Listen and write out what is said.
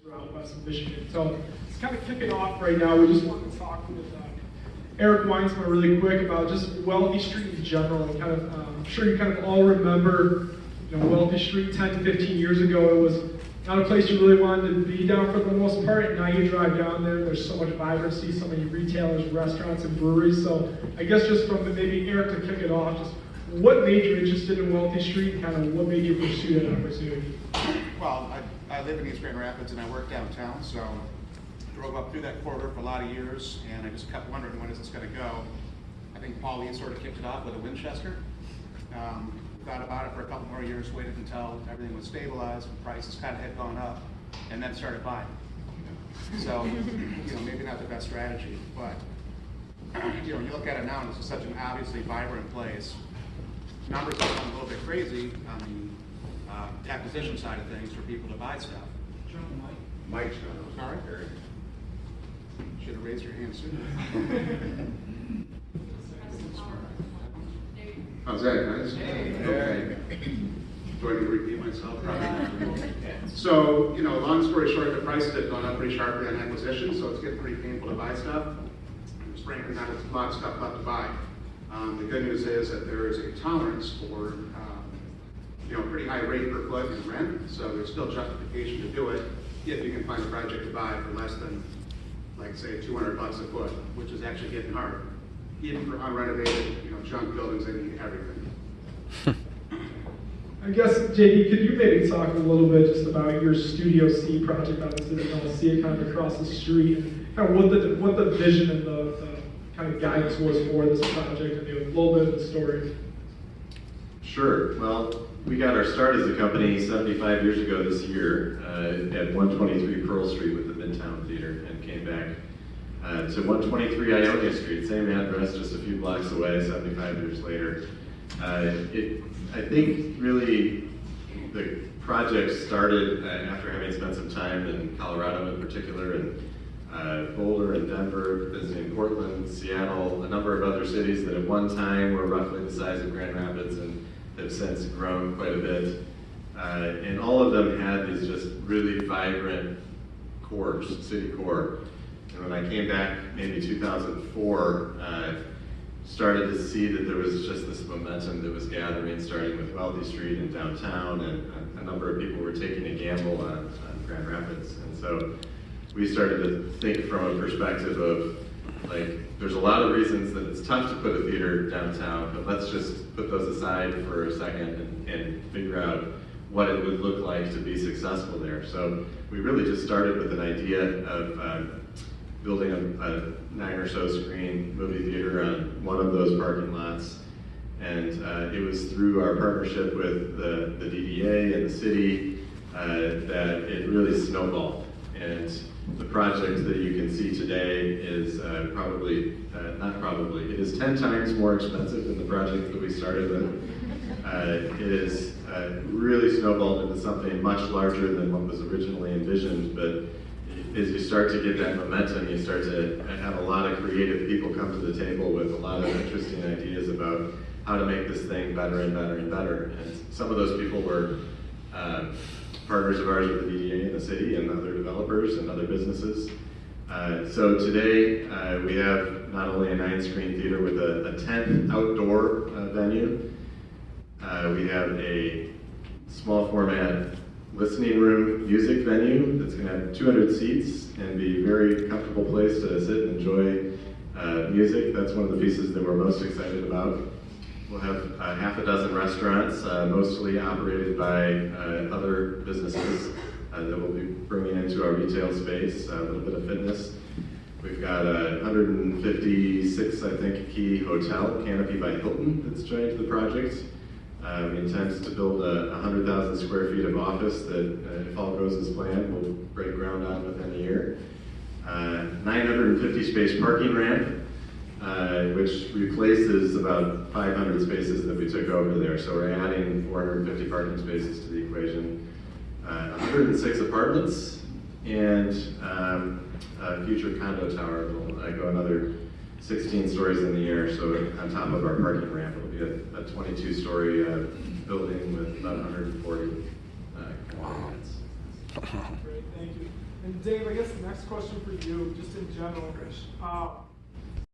throughout West Michigan. So it's kind of kicking off right now. We just wanted to talk with Eric Weinsman really quick about just Wealthy Street in general. And kind of, I'm sure you kind of all remember, Wealthy Street 10 to 15 years ago. It was not a place you really wanted to be down for the most part. And now you drive down there, there's so much vibrancy, so many retailers, restaurants, and breweries. So I guess just from maybe Eric to kick it off, just what made you interested in Wealthy Street and kind of what made you pursue that opportunity? Well, I live in East Grand Rapids and I work downtown, so I drove up through that corridor for a lot of years, and I just kept wondering, when is this going to go? I think Pauline sort of kicked it off with a Winchester. Thought about it for a couple more years, waited until everything was stabilized, and prices kind of had gone up, and then started buying. So, maybe not the best strategy, but when you look at it now, and this is such an obviously vibrant place. Numbers have gone a little bit crazy on the acquisition side of things for people to buy stuff. Mike's Sorry? Should have raised your hand sooner. How's that, guys? Okay. Do I need to repeat myself? Probably. So, long story short, the prices have gone up pretty sharply on acquisition, so it's getting pretty painful to buy stuff. There's frankly not a lot of stuff left to buy. The good news is that there is a tolerance for pretty high rate per foot in rent, so there's still justification to do it if you can find a project to buy for less than, like, say, $200 a foot, which is actually getting hard, even for unrenovated, junk buildings that need everything. I guess, JD, could you maybe talk a little bit just about your Studio C project on the Citadel, see it kind of across the street, and kind of what the vision and the kind of guidance was for this project, and a little bit of the story. Sure. Well, we got our start as a company 75 years ago this year at 123 Pearl Street with the Midtown Theater, and came back to 123 Ionia Street, same address, just a few blocks away, 75 years later. I think really the project started after having spent some time in Colorado in particular, and Boulder and Denver, visiting Portland, Seattle, a number of other cities that at one time were roughly the size of Grand Rapids and have since grown quite a bit. And all of them had these just really vibrant cores, city core. And when I came back maybe 2004, started to see that there was just this momentum that was gathering, starting with Wealthy Street and downtown, and a number of people were taking a gamble on Grand Rapids. And so we started to think from a perspective of, like, there's a lot of reasons that it's tough to put a theater downtown, but let's just put those aside for a second and figure out what it would look like to be successful there. So we really just started with an idea of building a 9 or so screen movie theater on one of those parking lots. And it was through our partnership with the DDA and the city that it really snowballed. And the project that you can see today is it is 10 times more expensive than the project that we started with. It is really snowballed into something much larger than what was originally envisioned, but as you start to get that momentum, you start to have a lot of creative people come to the table with a lot of interesting ideas about how to make this thing better and better and better. And some of those people were partners of ours with the DDA in the city and other developers and other businesses. So today we have not only a 9-screen theater with a 10th outdoor venue, we have a small format listening room music venue that's going to have 200 seats and be a very comfortable place to sit and enjoy music. That's one of the pieces that we're most excited about. We'll have half a dozen restaurants, mostly operated by other businesses that we'll be bringing into our retail space, a little bit of fitness. We've got a 156, I think, key hotel, Canopy by Hilton, that's joined the project. We intend to build 100,000 square feet of office that, if all goes as planned, we'll break ground on within a year. 950 space parking ramp, which replaces about 500 spaces that we took over there. So we're adding 450 parking spaces to the equation. 106 apartments, and a future condo tower will go another 16 stories in the air. So on top of our parking ramp, it'll be a 22-story building with about 140 units. Great, thank you. And Dave, I guess the next question for you, just in general,